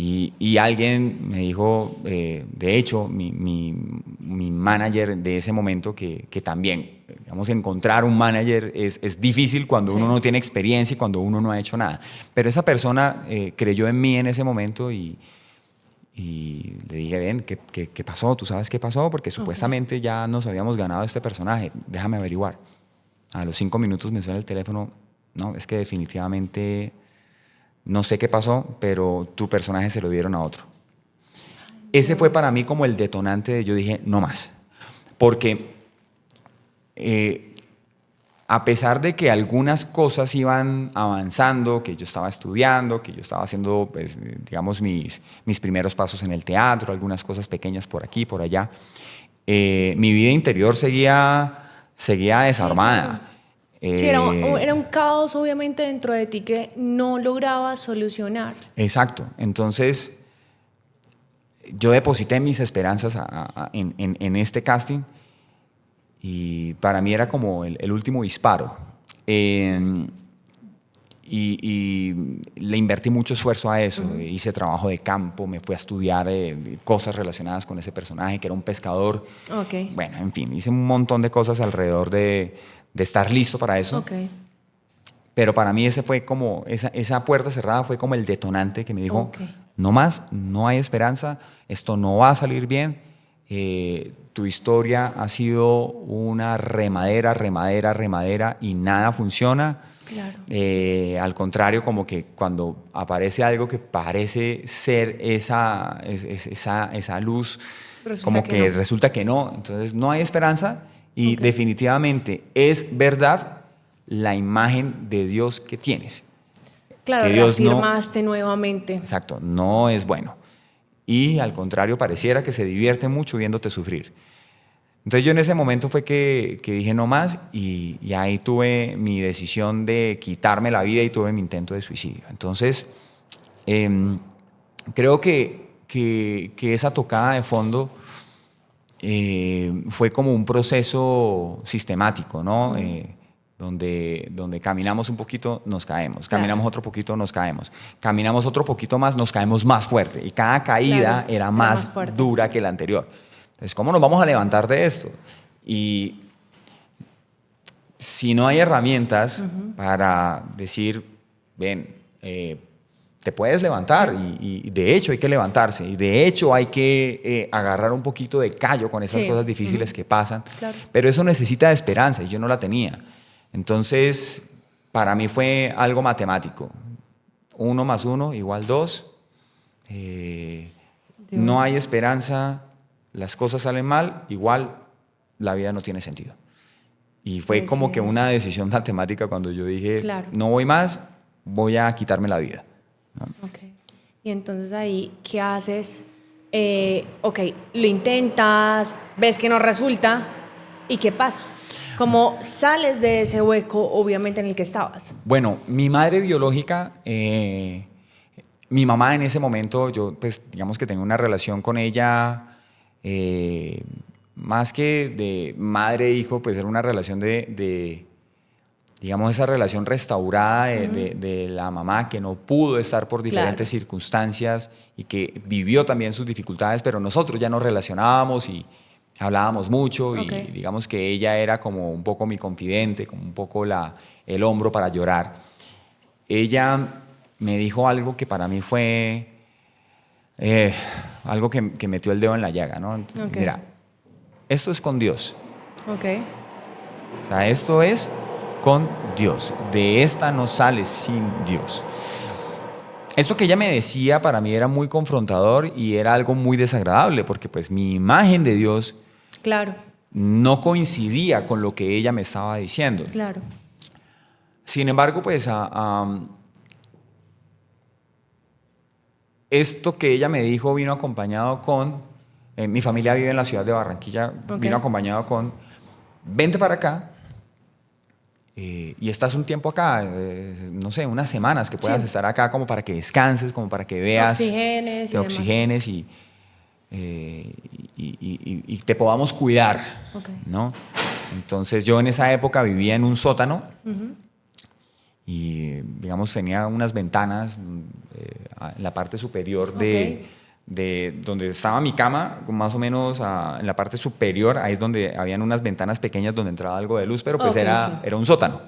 Y alguien me dijo, de hecho, mi manager de ese momento, que también, digamos, encontrar un manager es difícil cuando uno no tiene experiencia y cuando uno no ha hecho nada. Pero esa persona creyó en mí en ese momento y le dije, ven, ¿qué pasó? ¿Tú sabes qué pasó? Porque supuestamente ya nos habíamos ganado este personaje, déjame averiguar. A los 5 minutos me suena el teléfono, no, es que definitivamente... No sé qué pasó, pero tu personaje se lo dieron a otro. Ese fue para mí como el detonante de yo dije, no más. Porque a pesar de que algunas cosas iban avanzando, que yo estaba estudiando, que yo estaba haciendo, pues, digamos, mis primeros pasos en el teatro, algunas cosas pequeñas por aquí, por allá, mi vida interior seguía desarmada. Sí, claro. Sí, era un caos obviamente dentro de ti que no lograbas solucionar. Exacto. Entonces, yo deposité mis esperanzas en este casting y para mí era como el último disparo. Y le invertí mucho esfuerzo a eso. Hice trabajo de campo, me fui a estudiar cosas relacionadas con ese personaje, que era un pescador. Bueno, en fin, hice un montón de cosas alrededor de estar listo para eso. Pero para mí ese fue como, esa puerta cerrada fue como el detonante que me dijo, no más, no hay esperanza, esto no va a salir bien, tu historia ha sido una remadera y nada funciona. Claro. Al contrario, como que cuando aparece algo que parece ser esa luz, como que no. Resulta que no, entonces no hay esperanza. Y definitivamente es verdad la imagen de Dios que tienes. Claro, que Dios reafirmaste nuevamente. Exacto, no es bueno. Y al contrario, pareciera que se divierte mucho viéndote sufrir. Entonces yo en ese momento fue que dije no más y ahí tuve mi decisión de quitarme la vida y tuve mi intento de suicidio. Entonces creo que que esa tocada de fondo fue como un proceso sistemático, ¿no? Donde caminamos un poquito, nos caemos, caminamos otro poquito, nos caemos, caminamos otro poquito más, nos caemos más fuerte y cada caída era más dura que la anterior. Entonces, ¿cómo nos vamos a levantar de esto? Y si no hay herramientas para decir, ven, te puedes levantar y de hecho hay que levantarse y de hecho hay que agarrar un poquito de callo con esas cosas difíciles que pasan, pero eso necesita de esperanza y yo no la tenía. Entonces, para mí fue algo matemático. 1 más 1 igual 2. No hay esperanza, las cosas salen mal, igual la vida no tiene sentido. Y fue como que una decisión matemática cuando yo dije, no voy más, voy a quitarme la vida, ¿no? Okay. Y entonces ahí, ¿qué haces? Ok, lo intentas, ves que no resulta, ¿y qué pasa? ¿Cómo sales de ese hueco, obviamente, en el que estabas? Bueno, mi madre biológica, mi mamá en ese momento, yo pues digamos que tenía una relación con ella, más que de madre e hijo, pues era una relación digamos, esa relación restaurada de la mamá que no pudo estar por diferentes circunstancias y que vivió también sus dificultades, pero nosotros ya nos relacionábamos y hablábamos mucho y digamos que ella era como un poco mi confidente, como un poco el hombro para llorar. Ella me dijo algo que para mí fue algo que metió el dedo en la llaga, ¿no? Mira, esto es con Dios. O sea, esto es con Dios. De esta no sales sin Dios. Esto que ella me decía para mí era muy confrontador y era algo muy desagradable porque pues mi imagen de Dios no coincidía con lo que ella me estaba diciendo. Sin embargo, pues esto que ella me dijo vino acompañado con, mi familia vive en la ciudad de Barranquilla, vino acompañado con, vente para acá y estás un tiempo acá, no sé, unas semanas que puedas estar acá como para que descanses, como para que veas, te oxigenes y te podamos cuidar, ¿no? Entonces yo en esa época vivía en un sótano y digamos tenía unas ventanas en la parte superior de donde estaba mi cama, más o menos en la parte superior, ahí es donde habían unas ventanas pequeñas donde entraba algo de luz, pero pues era un sótano.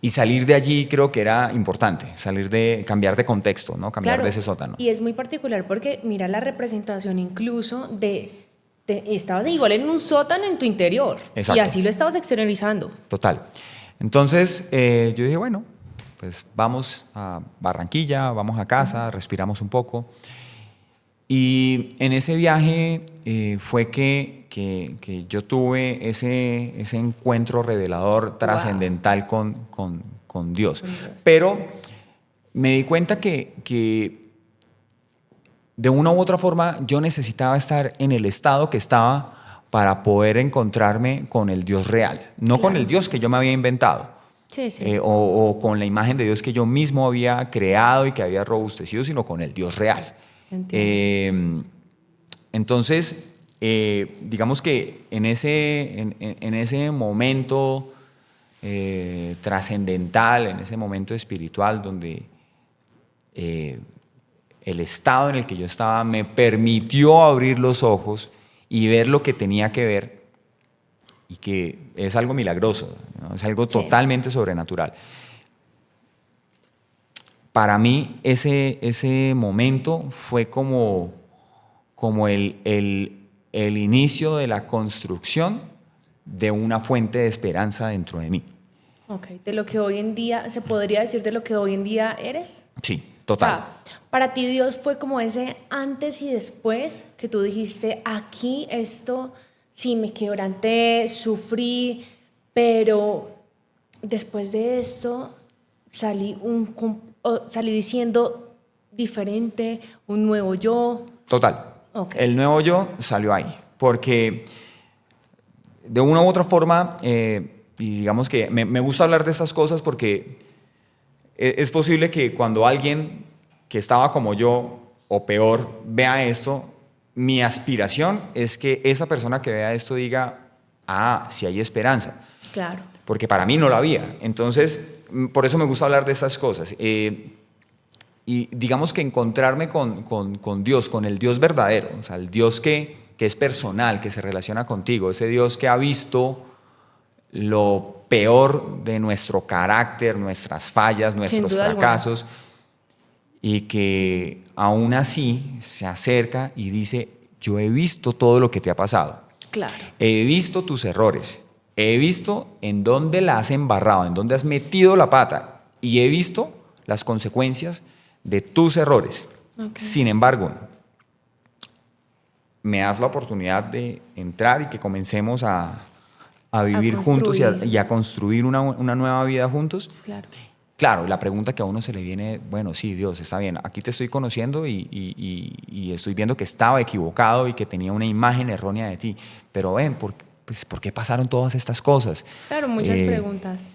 Y salir de allí creo que era importante, cambiar de contexto, ¿no? Cambiar de ese sótano. Y es muy particular porque mira la representación incluso estabas igual en un sótano en tu interior. Exacto. Y así lo estabas exteriorizando. Total. Entonces yo dije, bueno, pues vamos a Barranquilla, vamos a casa, respiramos un poco. Y en ese viaje fue que yo tuve ese encuentro revelador, trascendental con Dios. Pero me di cuenta que de una u otra forma yo necesitaba estar en el estado que estaba para poder encontrarme con el Dios real, no con el Dios que yo me había inventado. O con la imagen de Dios que yo mismo había creado y que había robustecido, sino con el Dios real. Entonces, digamos que en ese momento trascendental, en ese momento espiritual donde el estado en el que yo estaba me permitió abrir los ojos y ver lo que tenía que ver y que es algo milagroso, ¿no? Es algo totalmente sobrenatural. Para mí ese momento fue como el inicio de la construcción de una fuente de esperanza dentro de mí. De lo que hoy en día, ¿se podría decir de lo que hoy en día eres? Sí, total. O sea, para ti Dios fue como ese antes y después que tú dijiste, aquí esto, sí, me quebranté, sufrí, pero después de esto salí diciendo diferente, un nuevo yo. Total. El nuevo yo salió ahí, porque de una u otra forma, y digamos que me gusta hablar de estas cosas porque es posible que cuando alguien que estaba como yo o peor vea esto, mi aspiración es que esa persona que vea esto diga, sí hay esperanza. Claro. Porque para mí no la había. Entonces, por eso me gusta hablar de estas cosas. Y digamos que encontrarme con Dios, con el Dios verdadero, o sea, el Dios que es personal, que se relaciona contigo, ese Dios que ha visto lo peor de nuestro carácter, nuestras fallas, nuestros fracasos, y que aún así se acerca y dice, yo he visto todo lo que te ha pasado. Claro. He visto tus errores, he visto en dónde la has embarrado, en dónde has metido la pata, y he visto las consecuencias de tus errores. Okay. Sin embargo, me das la oportunidad de entrar y que comencemos a vivir juntos y a construir una nueva vida juntos. Claro. Claro, la pregunta que a uno se le viene, bueno, sí, Dios, está bien, aquí te estoy conociendo y estoy viendo que estaba equivocado y que tenía una imagen errónea de ti, pero ven, ¿por qué pasaron todas estas cosas? Claro, muchas preguntas.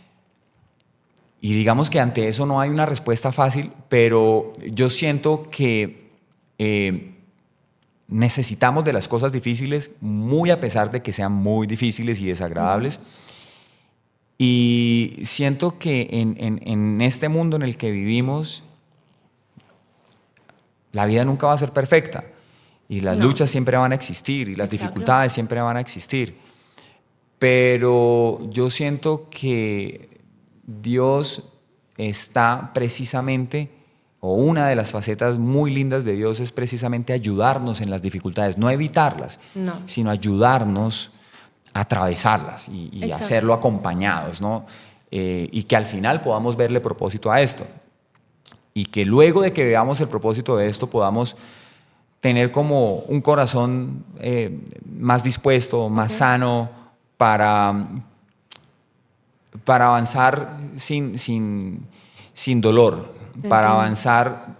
Y digamos que ante eso no hay una respuesta fácil, pero yo siento que necesitamos de las cosas difíciles, muy a pesar de que sean muy difíciles y desagradables. Y siento que en este mundo en el que vivimos, la vida nunca va a ser perfecta. Y las luchas siempre van a existir y las dificultades siempre van a existir. Pero yo siento que Dios está precisamente, o una de las facetas muy lindas de Dios es precisamente ayudarnos en las dificultades, no evitarlas, sino ayudarnos a atravesarlas y hacerlo acompañados, ¿no? Y que al final podamos verle propósito a esto. Y que luego de que veamos el propósito de esto podamos tener como un corazón más dispuesto, más sano para avanzar sin dolor, para avanzar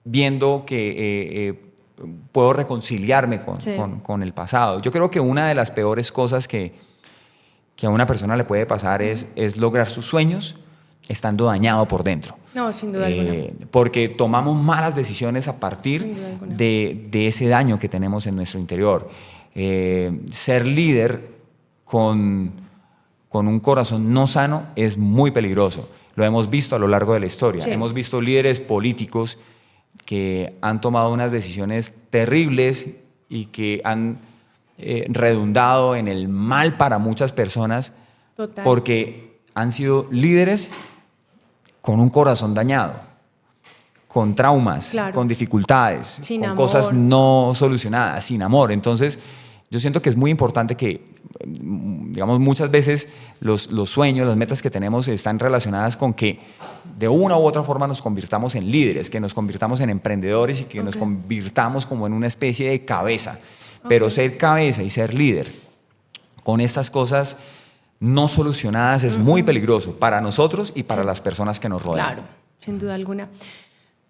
viendo que puedo reconciliarme con el pasado. Yo creo que una de las peores cosas que a una persona le puede pasar es lograr sus sueños estando dañado por dentro. No, sin duda alguna. Porque tomamos malas decisiones a partir de ese daño que tenemos en nuestro interior. Ser líder con un corazón no sano es muy peligroso. Lo hemos visto a lo largo de la historia. Sí. Hemos visto líderes políticos que han tomado unas decisiones terribles y que han redundado en el mal para muchas personas. Total. Porque han sido líderes con un corazón dañado, con traumas, con dificultades, sin con amor. Cosas no solucionadas, sin amor. Entonces, yo siento que es muy importante que, digamos, muchas veces los sueños, las metas que tenemos están relacionadas con que de una u otra forma nos convirtamos en líderes, que nos convirtamos en emprendedores y que nos convirtamos como en una especie de cabeza. Pero ser cabeza y ser líder con estas cosas no solucionadas es muy peligroso para nosotros y para las personas que nos rodean. Claro, sin duda alguna.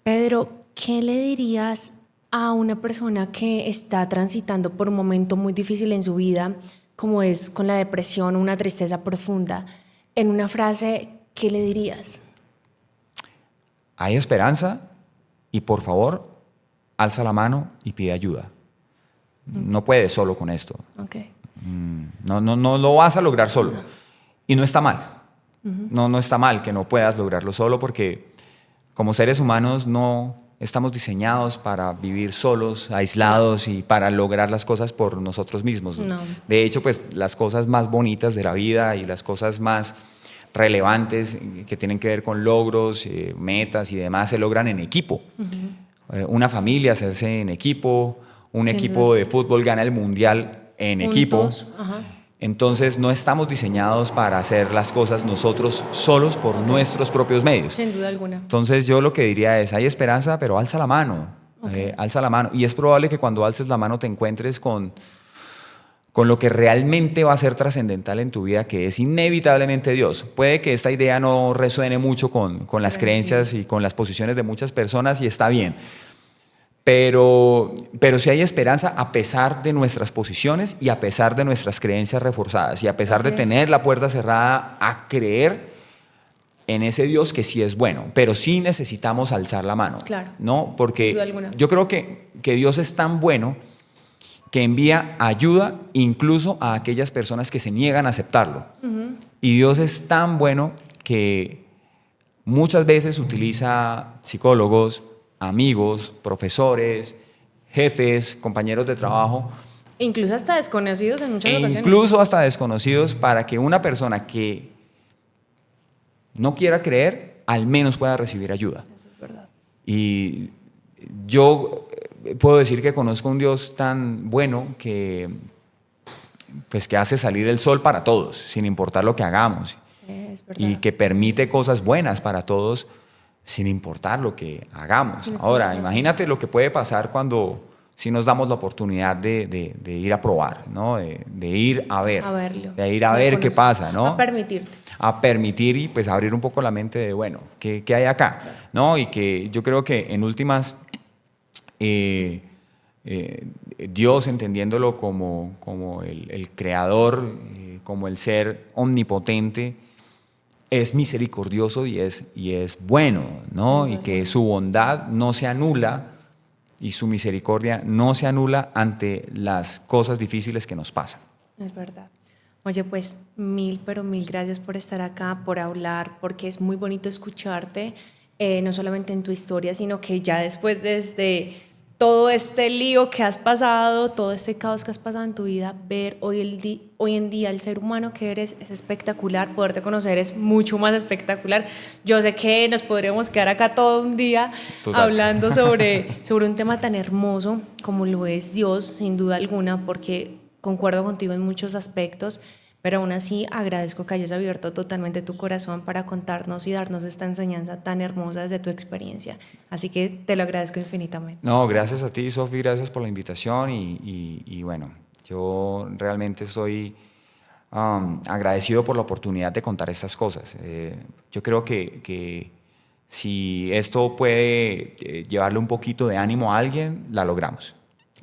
Pedro, ¿qué le dirías a una persona que está transitando por un momento muy difícil en su vida, como es con la depresión, una tristeza profunda? En una frase, ¿qué le dirías? Hay esperanza y por favor, alza la mano y pide ayuda. No puedes solo con esto. No lo vas a lograr solo. Y no está mal. No está mal que no puedas lograrlo solo porque como seres humanos no estamos diseñados para vivir solos, aislados y para lograr las cosas por nosotros mismos. No. De hecho, pues las cosas más bonitas de la vida y las cosas más relevantes que tienen que ver con logros, metas y demás se logran en equipo. Una familia se hace en equipo, un equipo de fútbol gana el mundial en equipo. Entonces no estamos diseñados para hacer las cosas nosotros solos por nuestros propios medios. Sin duda alguna. Entonces yo lo que diría es, hay esperanza, pero alza la mano. Alza la mano. Y es probable que cuando alces la mano te encuentres con lo que realmente va a ser trascendental en tu vida, que es inevitablemente Dios. Puede que esta idea no resuene mucho con las creencias y con las posiciones de muchas personas y está bien. Pero sí hay esperanza a pesar de nuestras posiciones y a pesar de nuestras creencias reforzadas y a pesar de tener la puerta cerrada a creer en ese Dios que sí es bueno, pero sí necesitamos alzar la mano. Claro. ¿No? Sin Porque duda alguna. yo creo que Dios es tan bueno que envía ayuda incluso a aquellas personas que se niegan a aceptarlo. Y Dios es tan bueno que muchas veces utiliza psicólogos, amigos, profesores, jefes, compañeros de trabajo, Incluso hasta desconocidos en muchas ocasiones. incluso hasta desconocidos, para que una persona que no quiera creer, al menos pueda recibir ayuda. Eso es verdad. Y yo puedo decir que conozco un Dios tan bueno que, pues, que hace salir el sol para todos, sin importar lo que hagamos. Sí, es verdad. Y que permite cosas buenas para todos, sin importar lo que hagamos. Tienes Ahora, razón. imagínate lo que puede pasar cuando si nos damos la oportunidad de ir a probar, ¿no? De ir a ver. A verlo. De ir a De ver qué conocer. pasa, ¿no? A permitirte. A permitir y pues abrir un poco la mente de, bueno, ¿qué hay acá? ¿No? Y que yo creo que en últimas, Dios, entendiéndolo como el creador, como el ser omnipotente, es misericordioso y es bueno, ¿no? Y que su bondad no se anula y su misericordia no se anula ante las cosas difíciles que nos pasan. Es verdad. Oye, pues pero mil gracias por estar acá, por hablar, porque es muy bonito escucharte, no solamente en tu historia, sino que ya después de todo este lío que has pasado, todo este caos que has pasado en tu vida, ver hoy en día el ser humano que eres es espectacular, poderte conocer es mucho más espectacular. Yo sé que nos podríamos quedar acá todo un día Total. hablando sobre un tema tan hermoso como lo es Dios, sin duda alguna, porque concuerdo contigo en muchos aspectos, pero aún así agradezco que hayas abierto totalmente tu corazón para contarnos y darnos esta enseñanza tan hermosa desde tu experiencia. Así que te lo agradezco infinitamente. No, gracias a ti, Sofi, gracias por la invitación y bueno, yo realmente estoy agradecido por la oportunidad de contar estas cosas. Yo creo que si esto puede llevarle un poquito de ánimo a alguien, la logramos.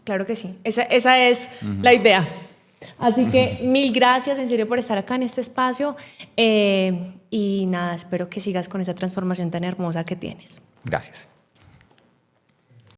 Claro que sí, esa es la idea. Así que mil gracias en serio por estar acá en este espacio y nada, espero que sigas con esa transformación tan hermosa que tienes. Gracias.